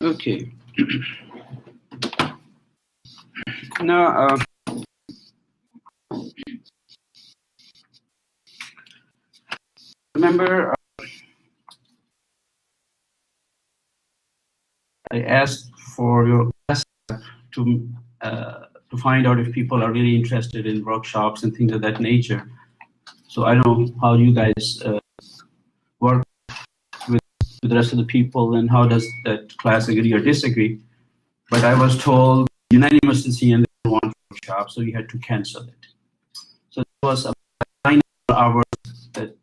Okay. Now, remember, I asked for your to find out if people are really interested in workshops and things of that nature. So I don't know how you guys work with the rest of the people, and how does that class agree or disagree. But I was told unanimous decision they don't want workshop, so we had to cancel it. So it was about 9 hours that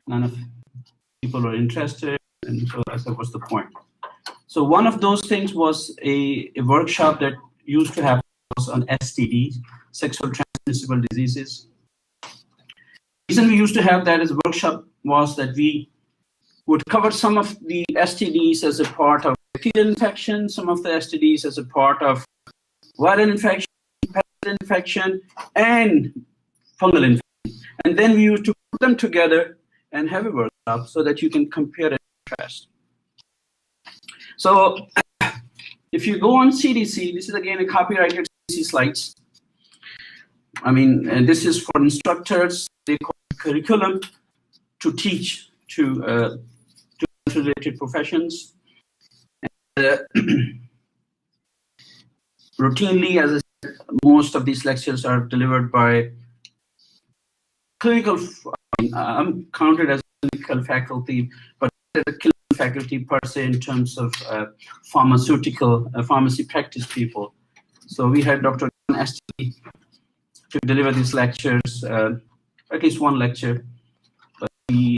none of people were interested, and so I said, what's the point? So one of those things was a workshop that used to happen on STDs, sexual transmissible diseases. The reason we used to have that as a workshop was that we would cover some of the STDs as a part of bacterial infection, some of the STDs as a part of viral infection, parasite infection, and fungal infection. And then we used to put them together and have a workshop so that you can compare and contrast. So if you go on CDC, this is again a copyrighted CDC slides. I mean, and this is for instructors. They call it curriculum to teach to related professions. And, routinely, as I said, most of these lectures are delivered by clinical. I'm counted as clinical faculty, but the clinical faculty per se in terms of pharmacy practice people. So we had Dr. Estee to deliver these lectures, at least one lecture. But we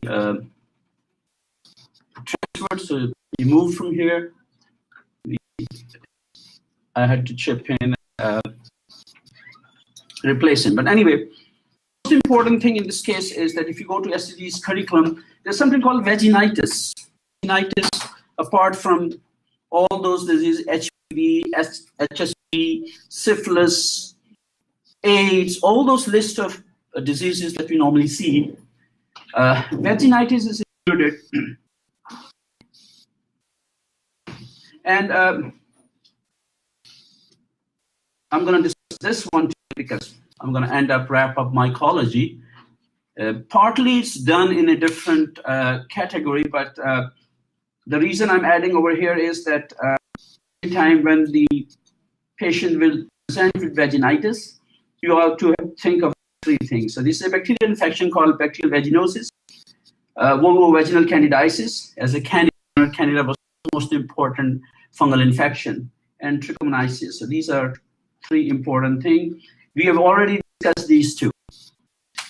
transferred, so we moved from here. I had to chip in, replace him. But anyway, the most important thing in this case is that if you go to STD's curriculum, there's something called vaginitis. Vaginitis, apart from all those diseases, HPV, HSV, syphilis, AIDS, all those list of diseases that we normally see, vaginitis is included. And I'm going to discuss this one too, because I'm going to wrap up mycology. Partly it's done in a different category, but the reason I'm adding over here is that every time when the patient will present with vaginitis, you have to think of 3 things. So this is a bacterial infection called bacterial vaginosis, vulvovaginal candidiasis, as a candida was the most important fungal infection, and trichomoniasis. So these are 3 important things. We have already discussed these 2.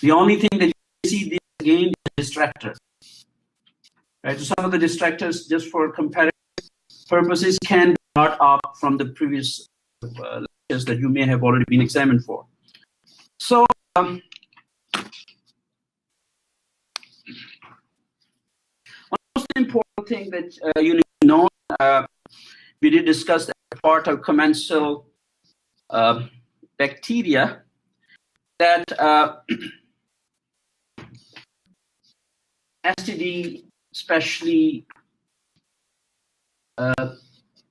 The only thing that you see again is distractors. Right? So some of the distractors, just for comparative purposes, can be brought up from the previous lectures that you may have already been examined for. So one most important thing that you need to know, we did discuss that part of commensal bacteria, that STD especially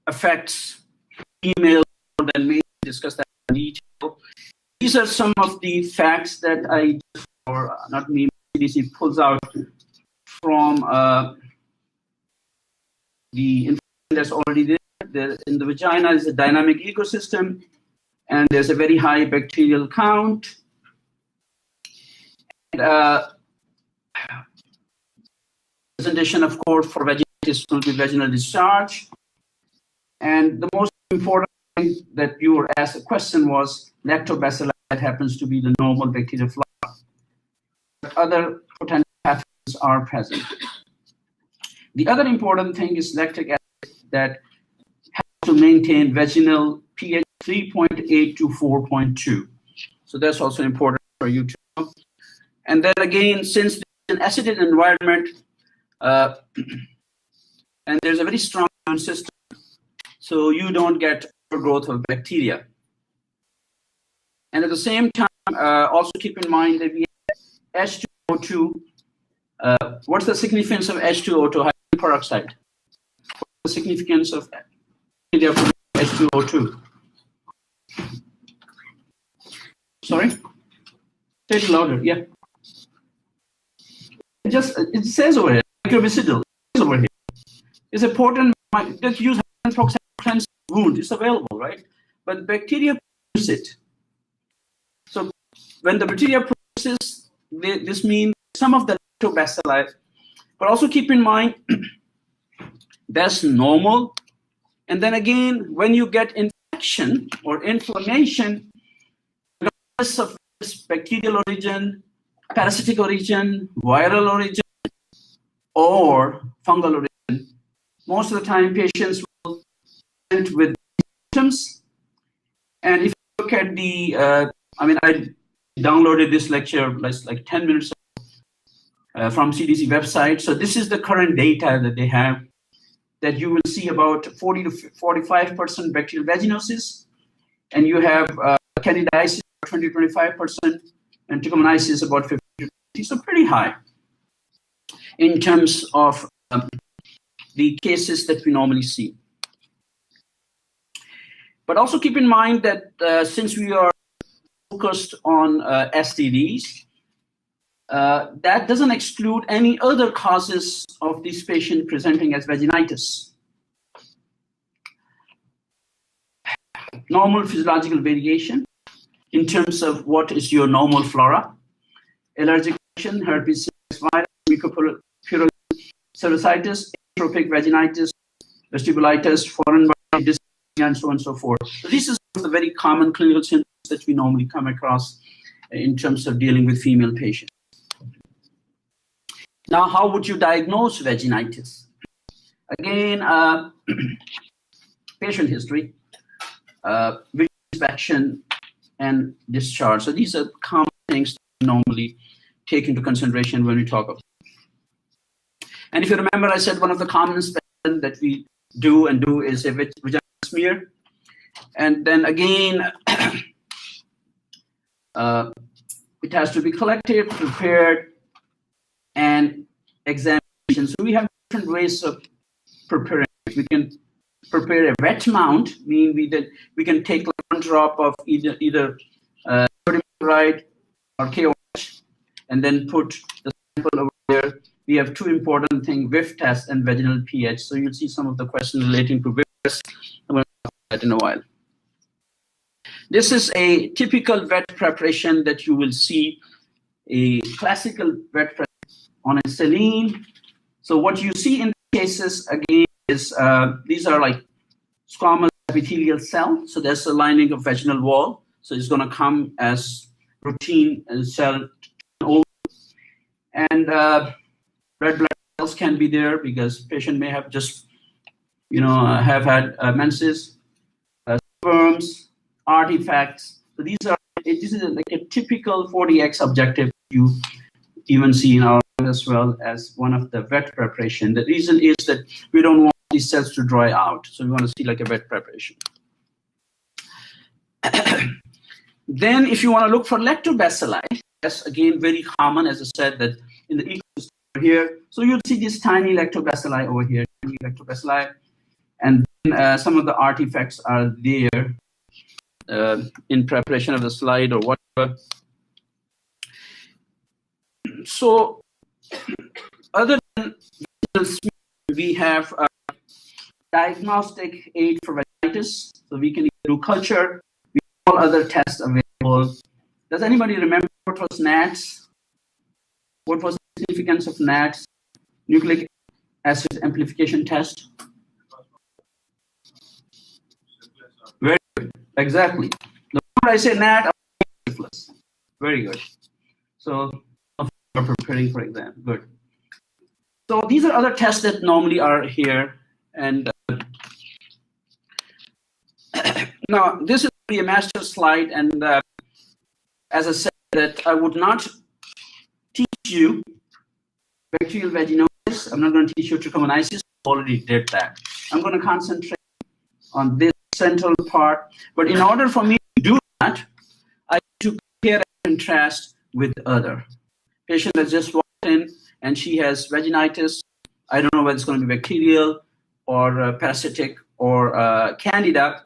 affects females more than males. Discuss that in detail. These are some of the facts that CDC pulls out from the information that's already there. In the vagina is a dynamic ecosystem, and there's a very high bacterial count. And presentation, of course, for vaginitis will be vaginal discharge. And the most important thing that you were asked a question was lactobacilli, that happens to be the normal bacterial flora. But other potential pathogens are present. The other important thing is lactic acid, that has to maintain vaginal pH 3.8 to 4.2. So that's also important for you to know. And then again, since it's an acidic environment, and there's a very strong immune system, so you don't get overgrowth of bacteria. And at the same time, also keep in mind that we have H2O2. What's the significance of H2O2, hydrogen peroxide? What's the the significance of bacteria producing H2O2? Sorry? Say it louder, yeah. It says over here, microbicidal is over here. It's important, just use hydrogen peroxide wound, it's available, right? But bacteria produce it. So when the bacteria produces, this means some of the lactobacilli, but also keep in mind that's normal. And then again, when you get infection or inflammation, regardless of this bacterial origin, parasitic origin, viral origin, or fungal origin, most of the time patients will present with symptoms. And if you look at the, I downloaded this lecture like 10 minutes ago, from CDC website. So this is the current data that they have, that you will see about 40 to 45% bacterial vaginosis, and you have candidiasis 20 to 25%, and trichomoniasis about 50 to 20, so pretty high in terms of the cases that we normally see. But also keep in mind that since we are focused on STDs, that doesn't exclude any other causes of this patient presenting as vaginitis. Normal physiological variation in terms of what is your normal flora, allergic reaction, herpes virus, mucopurulent cervicitis, atrophic vaginitis, vestibulitis, foreign body dyspnea, and so on and so forth. So these are some of the very common clinical symptoms that we normally come across in terms of dealing with female patients. Now, how would you diagnose vaginitis? Again, patient history, visual inspection, and discharge. So these are common things that we normally take into consideration when we talk about. And if you remember, I said one of the common inspections that we do is a vaginal smear. And then again, it has to be collected, prepared, and examination. So we have different ways of preparing. We can prepare a wet mount, meaning we can take like one drop of either sodium chloride or KOH, and then put the sample over there. We have two important things: whiff test and vaginal pH. So you'll see some of the questions relating to whiff test. I'm going to talk about that in a while. This is a typical wet preparation that you will see, a classical wet preparation on a saline. So what you see in cases again is these are like squamous epithelial cell. So there's a lining of vaginal wall. So it's going to come as routine cell over. And red blood cells can be there because patient may have just, have had menses, sperms, artifacts. So this is like a typical 40X objective you even see in our as well as one of the wet preparation. The reason is that we don't want these cells to dry out. So we want to see like a wet preparation. Then if you want to look for lactobacilli, that's again very common, as I said, that in the ecosystem here. So you'll see these tiny lactobacilli over here, tiny lactobacilli, and then some of the artifacts are there in preparation of the slide or whatever. So other than we have a diagnostic aid for vaginitis. So we can do culture. We have all other tests available. Does anybody remember what was NATS? What was the significance of NATS? Nucleic acid amplification test. Very good. Exactly. The moment I say NAT, I'm syphilis. Very good. So are preparing for exam. Good. So these are other tests that normally are here. And now this is a master slide. And as I said, that I would not teach you bacterial vaginosis. I'm not going to teach you trichomoniasis. I already did that. I'm going to concentrate on this central part. But in order for me to do that, I need to compare and contrast with other. Patient that just walked in and she has vaginitis. I don't know whether it's going to be bacterial or parasitic or candida.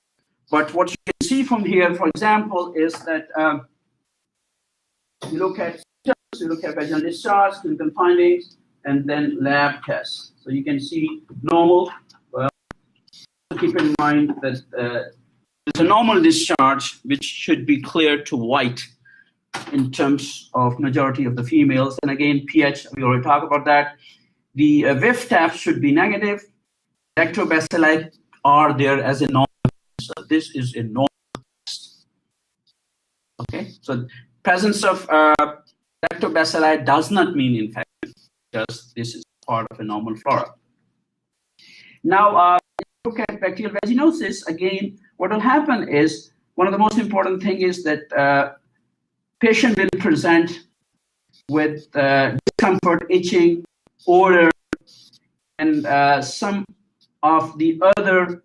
But what you can see from here, for example, is that you look at symptoms, you look at vaginal discharge, clinical findings, and then lab tests. So you can see normal. Well, keep in mind that there's a normal discharge which should be clear to white in terms of majority of the females. And again, pH, we already talked about that. The VIF test should be negative. Lactobacilli are there as a normal. So this is a normal test. Okay, so presence of lactobacilli does not mean infection, because this is part of a normal flora. Now, look at bacterial vaginosis. Again, what will happen is, one of the most important thing is that patient will present with discomfort, itching, odor, and some of the other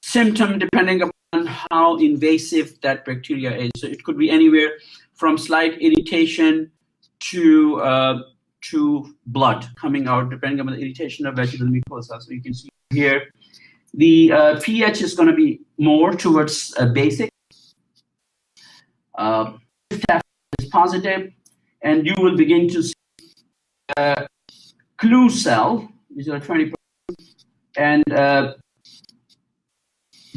symptom depending upon how invasive that bacteria is. So it could be anywhere from slight irritation to blood coming out, depending on the irritation of vaginal mucosa. So you can see here, the pH is going to be more towards basic. Is positive, and you will begin to see clue cell, which are 20%, and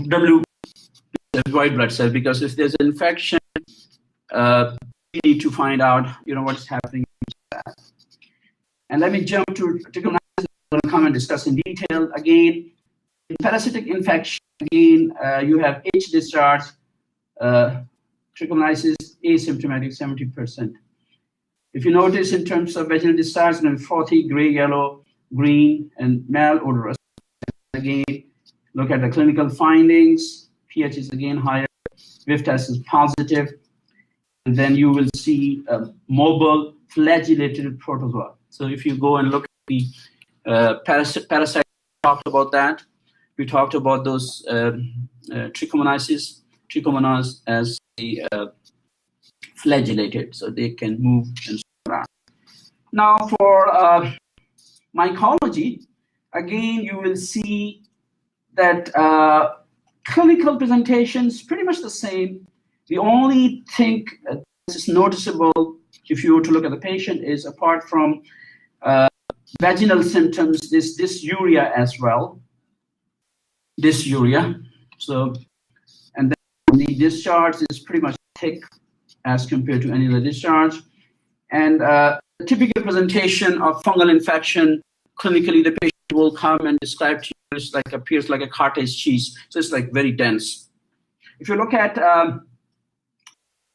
W, white blood cell, because if there's an infection, we need to find out, what is happening. And let me jump to trichomoniasis. I'm going to come and discuss in detail. Again, in parasitic infection, again, you have H discharge, trichomoniasis asymptomatic 70%. If you notice in terms of vaginal discharge, 40, gray, yellow, green, and malodorous. Again, look at the clinical findings. pH is again higher. VIF test is positive. And then you will see a mobile flagellated protozoa. So if you go and look at the parasite, we talked about that. We talked about those trichomoniasis, trichomonas as a flagellated, so they can move and around. Now for mycology, again, you will see that clinical presentation is pretty much the same. The only thing that is noticeable if you were to look at the patient is, apart from vaginal symptoms, this dysuria as well. Dysuria. So, and then the discharge is pretty much thick as compared to any other discharge. And the typical presentation of fungal infection, clinically, the patient will come and describe to you, it's like appears like a cottage cheese. So it's like very dense. If you look at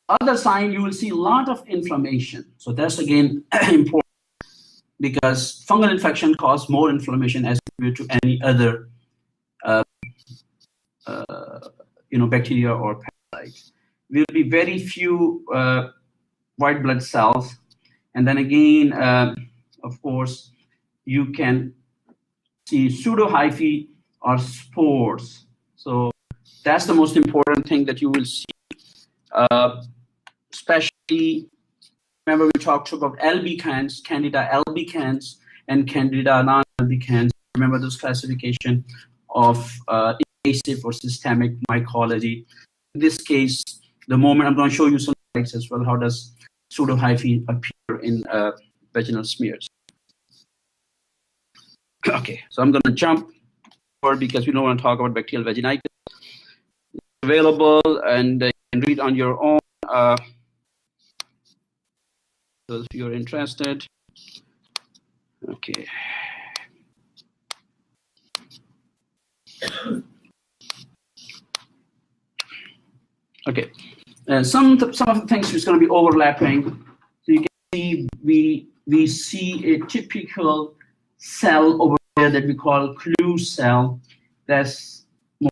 other sign, you will see a lot of inflammation. So that's again important, because fungal infection causes more inflammation as compared to any other bacteria or parasites. There will be very few white blood cells. And then again, of course, you can see pseudohyphae or spores. So that's the most important thing that you will see. Especially, remember we talked about albicans, Candida albicans, and Candida non-albicans. Remember those classification of invasive or systemic mycology. In this case, the moment I'm going to show you some slides as well, how does pseudohyphae appear in vaginal smears. Okay, so I'm going to jump forward because we don't want to talk about bacterial vaginitis. It's available, and you can read on your own. So if you're interested. Okay. Okay. Some of the things is going to be overlapping. So you can see we see a typical cell over there that we call clue cell. That's more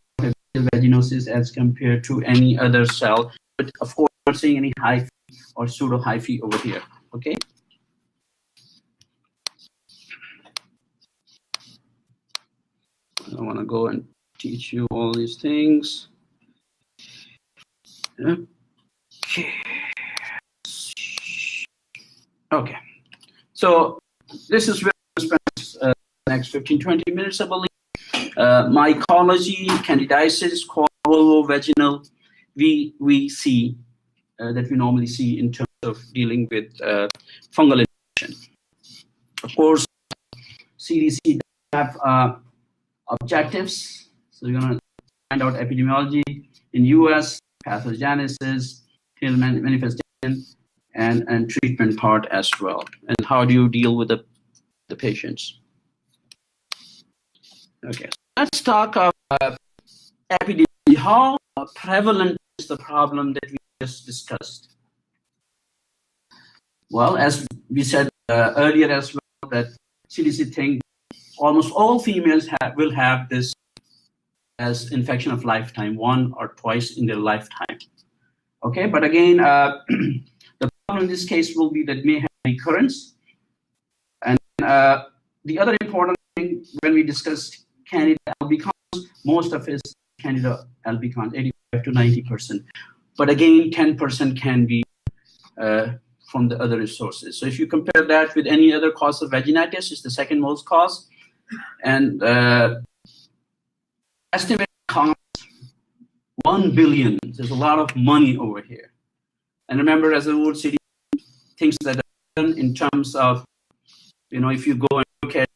vaginosis as compared to any other cell. But of course, we're not seeing any hyphae or pseudohyphae over here. Okay. I want to go and teach you all these things. Okay. Okay. So this is where we spend the next 15-20 minutes, I believe. mycology, candidiasis, vulvovaginal, we see that we normally see in terms of dealing with fungal infection. Of course, CDC have objectives. So we're going to find out epidemiology in US, pathogenesis, clinical manifestation, and treatment part as well. And how do you deal with the patients? Okay, let's talk about epidemiology. How prevalent is the problem that we just discussed? Well, as we said earlier as well, that CDC think almost all females will have this as infection of lifetime, one or twice in their lifetime. Okay, but again, the problem in this case will be that may have recurrence. And the other important thing when we discuss Candida albicans, most of it is Candida albicans, 85 to 90%. But again, 10% can be from the other sources. So if you compare that with any other cause of vaginitis, it's the second most cause. And estimated cost 1 billion. There's a lot of money over here. And remember, as a rule, CDC things that are done in terms of, if you go and look at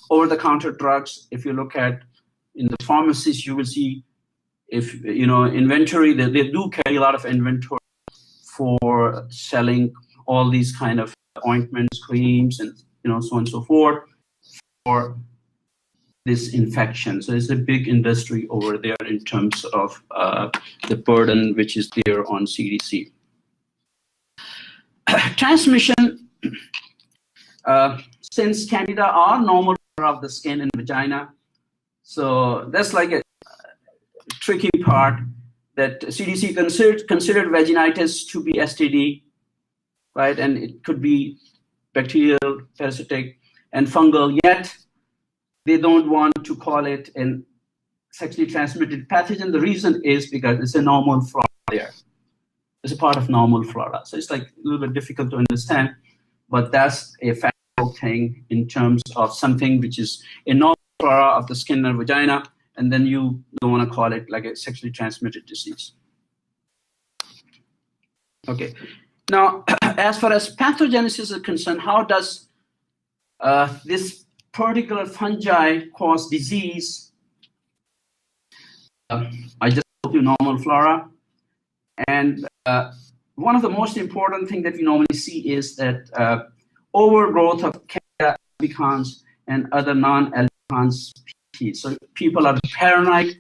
over-the-counter drugs, if you look at in the pharmacies, you will see if inventory. They do carry a lot of inventory for selling all these kind of ointments, creams, and so on and so forth for this infection. So it's a big industry over there in terms of the burden which is there on CDC. Transmission, since Candida are normal of the skin and vagina, so that's like a tricky part that CDC considered vaginitis to be STD, right? And it could be bacterial, parasitic, and fungal, yet they don't want to call it a sexually transmitted pathogen. The reason is because it's a normal flora there. It's a part of normal flora. So it's like a little bit difficult to understand, but that's a factual thing in terms of something which is a normal flora of the skin and vagina, and then you don't want to call it like a sexually transmitted disease. Okay. Now, as far as pathogenesis is concerned, how does this particular fungi cause disease? I just told you normal flora. And one of the most important things that we normally see is that overgrowth of Candida albicans and other non-albicans species. So people are paranoid,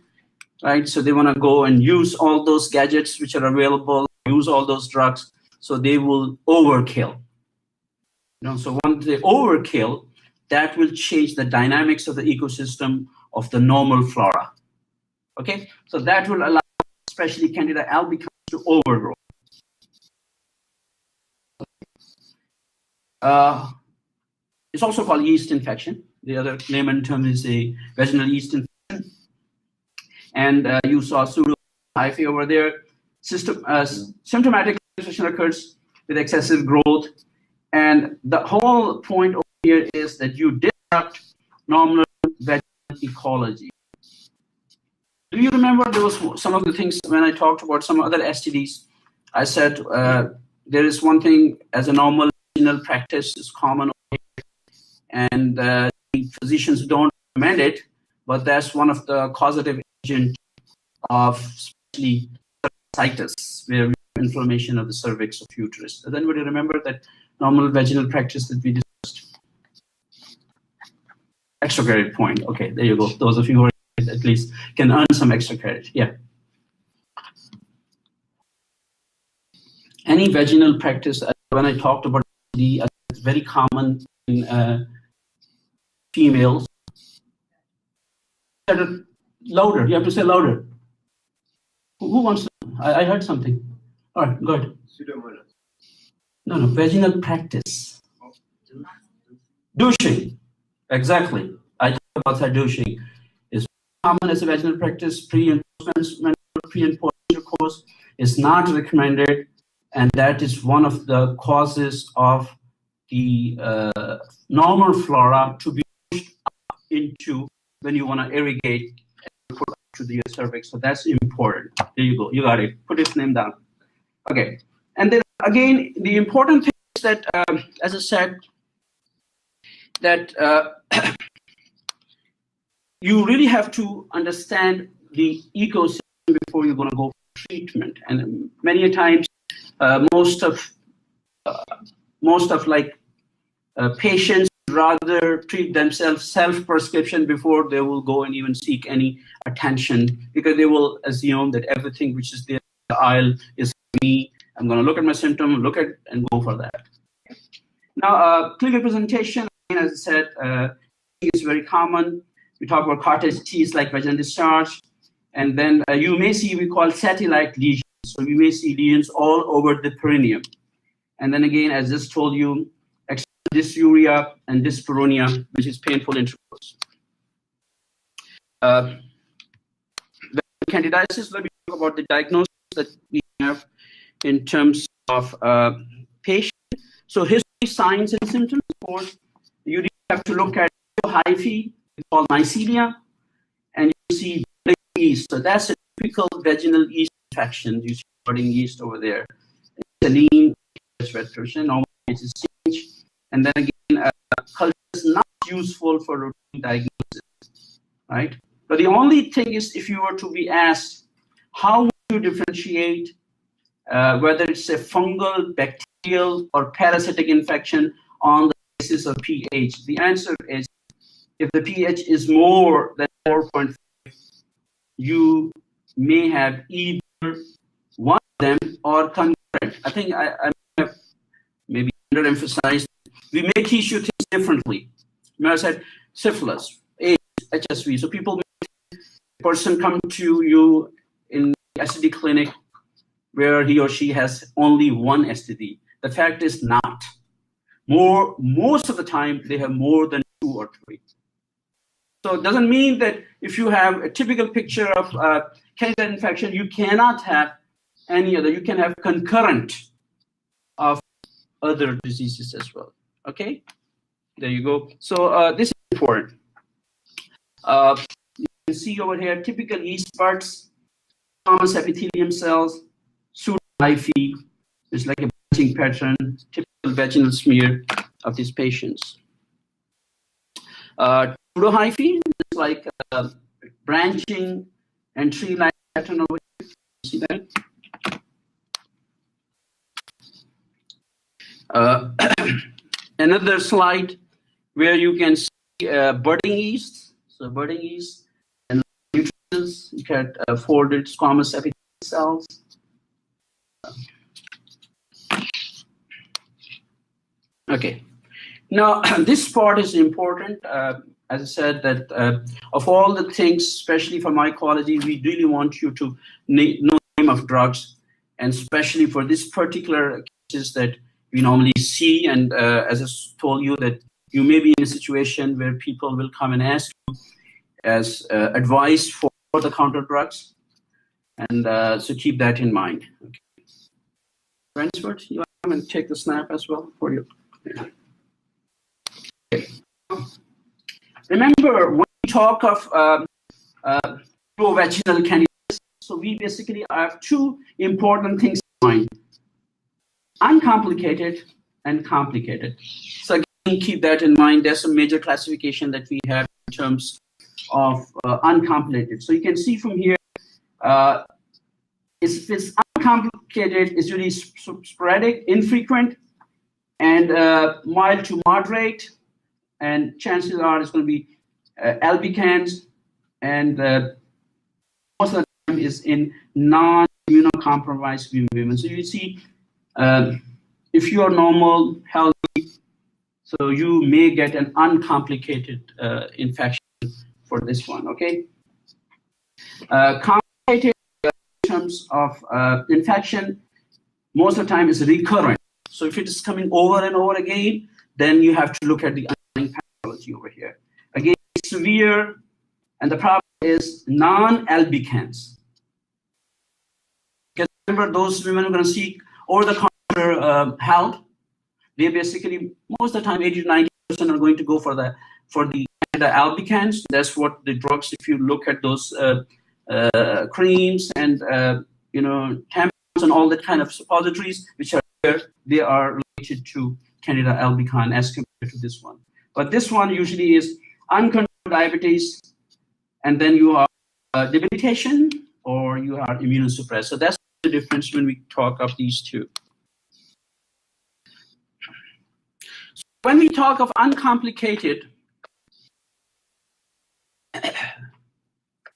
right? So they want to go and use all those gadgets which are available, use all those drugs, so they will overkill. So once they overkill, that will change the dynamics of the ecosystem of the normal flora. Okay, so that will allow especially Candida albicans to overgrow. It's also called yeast infection. The other layman term is a vaginal yeast infection. And you saw pseudo hyphae over there. Symptomatic infection occurs with excessive growth. And the whole point over here is that you disrupt normal vaginal ecology. Do you remember there was some of the things when I talked about some other STDs? I said there is one thing as a normal vaginal practice is common over here, and physicians don't recommend it, but that's one of the causative agents of especially cervicitis, where we have inflammation of the cervix of uterus. Does anybody remember that normal vaginal practice that we discussed? Extra credit point. Okay, there you go. Those of you who are at least can earn some extra credit. Yeah. Any vaginal practice, when I talked about it's very common in females. Louder. You have to say louder. Who wants to? I heard something. All right, go ahead. No, vaginal practice. Douching. Exactly. I talked about that douching. It's common as a vaginal practice, pre and post intercourse is not recommended, and that is one of the causes of the normal flora to be pushed up into when you want to irrigate and put to the cervix. So that's important. There you go. You got it. Put its name down. Okay. And then again, the important thing is that, as I said, that you really have to understand the ecosystem before you're going to go for treatment. And many times, most of patients rather treat themselves self-prescription before they will go and even seek any attention, because they will assume that everything which is there in the aisle is me. I'm going to look at my symptom, look at and go for that. Now, clinical presentation, as I said, is very common. We talk about cottage cheese like vaginal discharge, and then you may see we call satellite lesions. So you may see lesions all over the perineum. And then again, as just told you, dysuria and dyspareunia, which is painful intercourse. Candidiasis, let me talk about the diagnosis that we have in terms of patient. So history, signs, and symptoms. Of course, you really have to look at hyphae, it's called mycelia, and you see yeast. So that's a typical vaginal yeast infection. You see budding yeast over there. Saline, normal is change. And then again, culture is not useful for routine diagnosis, right? But the only thing is, if you were to be asked, how would you differentiate whether it's a fungal, bacterial, or parasitic infection on the basis of pH? The answer is, if the pH is more than 4.5, you may have either one of them or concurrent. I think I have maybe underemphasized. We may teach you things differently. I said syphilis, AIDS, HSV. So people, a person come to you in the STD clinic where he or she has only one STD. The fact is not. Most of the time, they have more than 2 or 3. So it doesn't mean that if you have a typical picture of candida infection, you cannot have any other. You can have concurrent of other diseases as well. Okay, there you go. So this is important. You can see over here typical yeast buds, squamous epithelium cells, pseudohyphae. It's like a branching pattern, typical vaginal smear of these patients. Pseudohyphae is like branching and tree-like pattern over here. See that? Another slide where you can see budding yeast. So budding yeast and neutrophils. You get folded squamous epithelial cells. Okay. Now this part is important. As I said, that of all the things, especially for mycology, we really want you to know the name of drugs, and especially for this particular cases that we normally see. And as I told you, that you may be in a situation where people will come and ask you as advice for the-counter drugs, and so keep that in mind. Okay. Ransford, you want to take the snap as well for you? Okay. Remember, when we talk of vaginal candidiasis, so we basically have 2 important things in mind: uncomplicated and complicated. So again, keep that in mind. There's a major classification that we have in terms of uncomplicated. So you can see from here, if it's uncomplicated, it's really sporadic, infrequent, and mild to moderate. And chances are it's going to be albicans, and most of the time is in non-immunocompromised women. So you see, if you are normal, healthy, so you may get an uncomplicated infection for this one, okay? Complicated in terms of infection, most of the time is recurrent. So if it is coming over and over again, then you have to look at the underlying pathology over here. Again, severe, and the problem is non-albicans. Because remember, those women are going to seek over-the-counter help. They basically, most of the time, 80 to 90% are going to go for the Candida albicans. That's what the drugs, if you look at those creams and tampons and all that kind of suppositories which are there, they are related to Candida albicans as compared to this one. But this one usually is uncontrolled diabetes, and then you are debilitation or you are immunosuppressed. So that's the difference when we talk of these two. So when we talk of uncomplicated,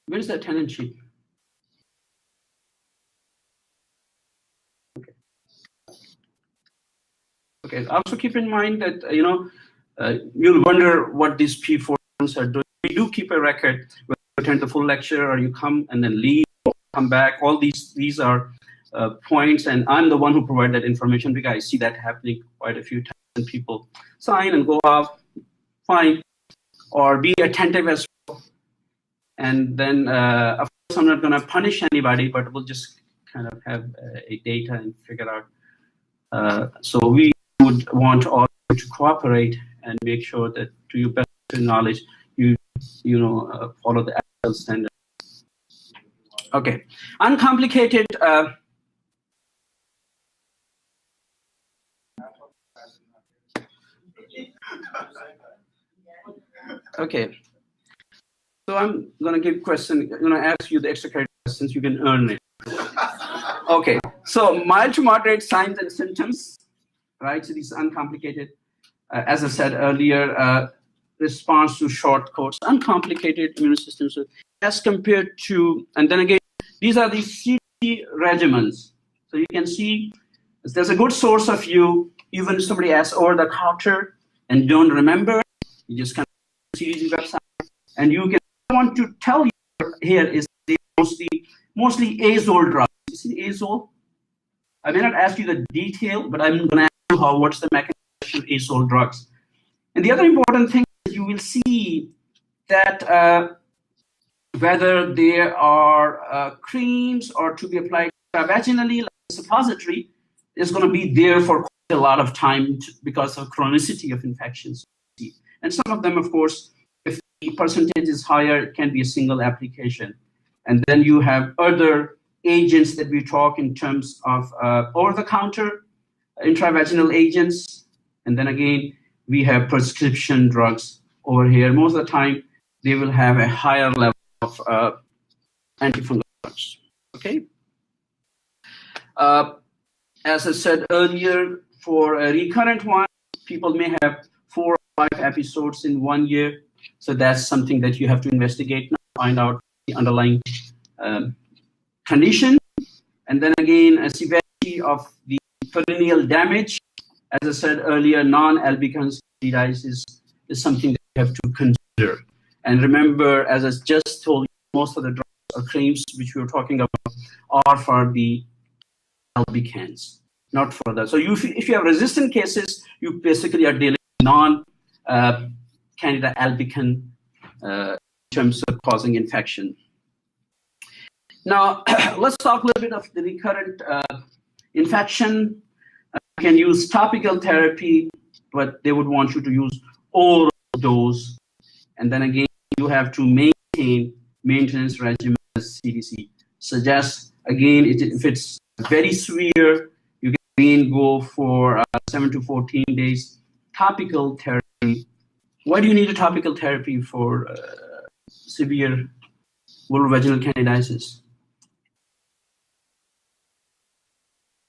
where's the attendance sheet? Okay. Also keep in mind that you'll wonder what these P4s are doing. We do keep a record. Whether you attend the full lecture or you come and then leave, or come back. All these are points, and I'm the one who provide that information because I see that happening quite a few times. And people sign and go off, fine, or be attentive as well. And then, of course, I'm not going to punish anybody, but we'll just kind of have a data and figure out. So we would want all to cooperate and make sure that, to your best knowledge, you follow the actual standard. Okay, uncomplicated. Okay, so I'm gonna give question. Ask you the extra credit questions. You can earn it. Okay, so mild to moderate signs and symptoms, right? So these are uncomplicated. As I said earlier, response to short course, uncomplicated immune system. So as compared to, and then again, these are the CDC regimens. So you can see there's a good source of you. Even if somebody asks over the counter and don't remember, you just come to CDC website, and you can. I want to tell you here is they mostly azole drugs. You see azole? I may not ask you the detail, but I'm going to ask you what's the mechanism of azole drugs. And the other important thing is you will see that whether there are creams or to be applied vaginally, like a suppository, is going to be there for quite a lot of time because of chronicity of infections. And some of them, of course, if the percentage is higher, it can be a single application. And then you have other agents that we talk in terms of over-the-counter intravaginal agents. And then again, we have prescription drugs over here. Most of the time, they will have a higher level of antifungal drugs. Okay. As I said earlier, for a recurrent one, people may have 4 or 5 episodes in 1 year. So that's something that you have to investigate now, find out the underlying condition. And then again, a severity of the perineal damage. As I said earlier, non-albicans candidiasis is something that you have to consider. And remember, as I just told you, most of the drugs or creams which we were talking about are for the albicans, not for that. So if you have resistant cases, you basically are dealing with non-Candida albican in terms of causing infection. Now, let's talk a little bit of the recurrent infection. You can use topical therapy, but they would want you to use oral dose. And then again, you have to maintain maintenance regimen as CDC suggests. Again, if it's very severe, you can again go for 7 to 14 days topical therapy. Why do you need a topical therapy for severe vulvovaginal candidiasis?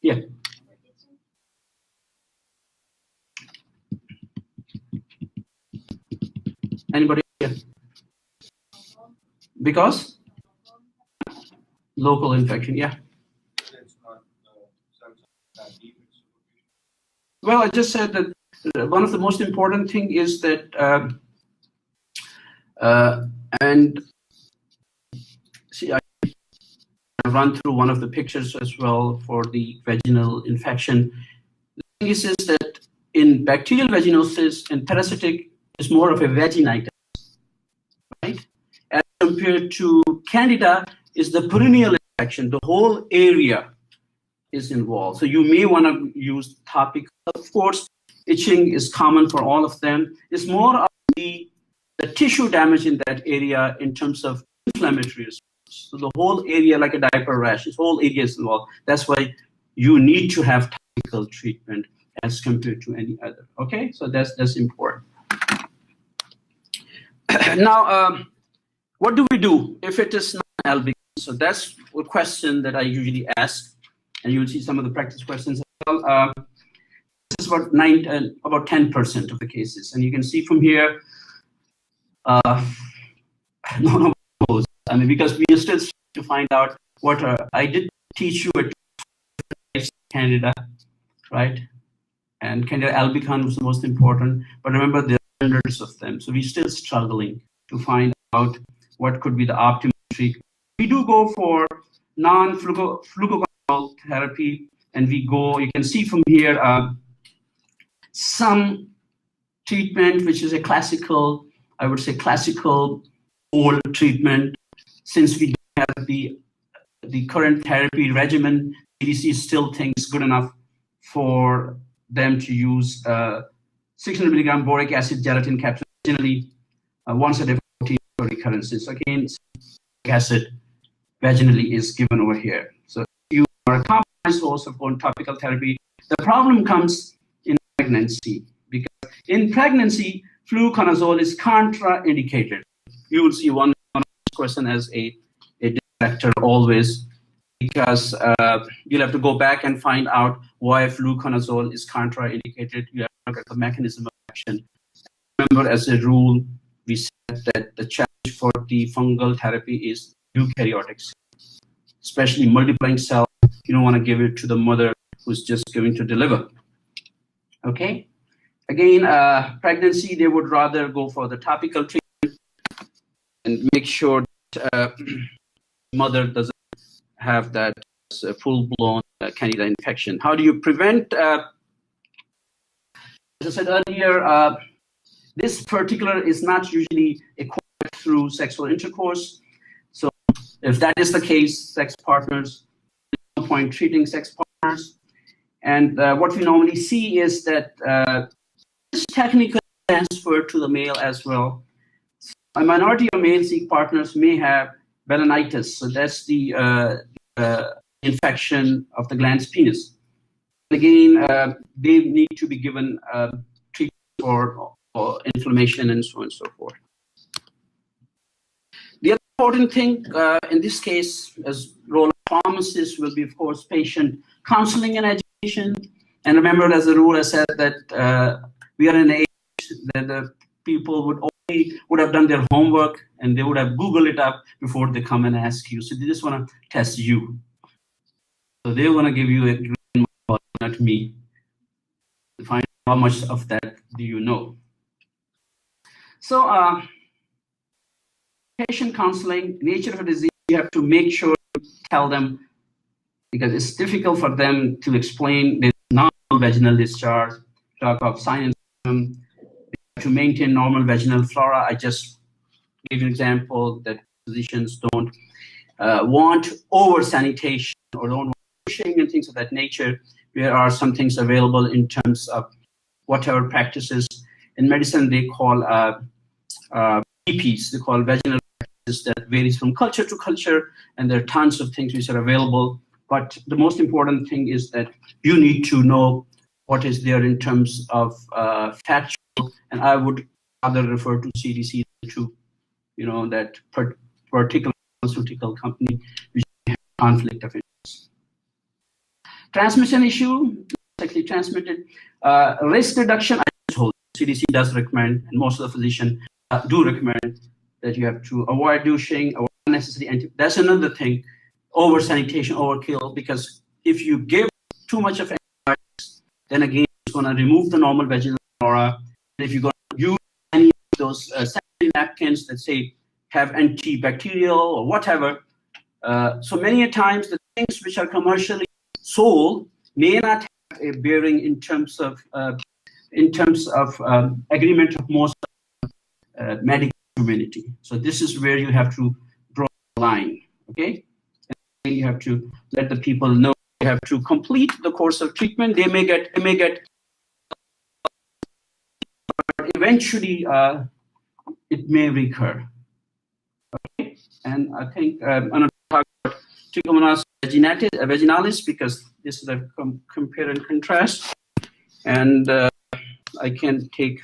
Yeah. Anybody here? Because? Local infection, yeah. Well, I just said that one of the most important thing is that, and see, I run through one of the pictures as well for the vaginal infection. The thing is that in bacterial vaginosis and parasitic is more of a vaginitis, right? As compared to Candida is the perineal infection, the whole area is involved. So you may want to use topical. Of course, itching is common for all of them. It's more of the the tissue damage in that area in terms of inflammatory response. So the whole area, like a diaper rash, this whole area is involved. That's why you need to have topical treatment as compared to any other. Okay, so that's important. Now, what do we do if it is non-albic? So that's a question that I usually ask, and you'll see some of the practice questions as well. This is about 10% of the cases, and you can see from here. No, I mean, because we are still to find out what I did teach you at Candida, right? And Candida albicans was the most important, but remember there are hundreds of them, so we're still struggling to find out what could be the optimal treatment. We do go for non-fluoroconazole therapy, and we go. You can see from here some treatment which is a classical, I would say classical old treatment. Since we don't have the current therapy regimen, CDC still thinks good enough for them to use 600 milligram boric acid gelatin capsule vaginally once a day for 14 recurrences. Again, acid vaginally is given over here. So if you are a compromised source of topical therapy, the problem comes in pregnancy, because in pregnancy, fluconazole is contraindicated. You will see one question as a detractor always, because you'll have to go back and find out why fluconazole is contraindicated. You have to look at the mechanism of action. Remember, as a rule, we said that the challenge for the fungal therapy is eukaryotic cells, especially multiplying cells. You don't want to give it to the mother who's just going to deliver. Okay. Again, pregnancy, they would rather go for the topical treatment and make sure that mother doesn't have that full-blown candida infection. How do you prevent? As I said earlier, this particular is not usually acquired through sexual intercourse. So if that is the case, sex partners, there's no point treating sex partners. And what we normally see is that this technically transferred to the male as well. So a minority of male sex partners may have balanitis. So that's the infection of the glans penis. Again, they need to be given treatment for inflammation and so on and so forth. The other important thing in this case, as role of pharmacist, will be, of course, patient counseling and education. And remember, as a rule, I said that we are in an age that the people would have done their homework and they would have Googled it up before they come and ask you. So they just want to test you. So they want to give you a green mark, not me. To find how much of that do you know. So patient counseling, nature of a disease, you have to make sure to tell them, because it's difficult for them to explain this non-vaginal discharge, talk of sign and symptom, to maintain normal vaginal flora. I just gave an example that physicians don't want over sanitation or don't want pushing and things of that nature. There are some things available in terms of whatever practices in medicine they call VPs, they call vaginal practices, that varies from culture to culture, and there are tons of things which are available. But the most important thing is that you need to know what is there in terms of factual, and I would rather refer to CDC to, that particular pharmaceutical company which has conflict of interest. Transmission issue, sexually transmitted. Risk reduction, I just told you, CDC does recommend, and most of the physicians do recommend that you have to avoid douching, avoid unnecessary that's another thing, over sanitation, overkill, because if you give too much of antibiotics, then again, it's going to remove the normal vaginal flora. And if you're going to use any of those sanitary napkins that say have antibacterial or whatever, so many a times the things which are commercially sold may not have a bearing in terms of agreement of most medical community. So this is where you have to draw the line, okay? And you have to let the people know they have to complete the course of treatment. They may get, but eventually it may recur. Okay? And I think I'm going to talk about Trichomonas vaginalis because this is a compare and contrast. And I can take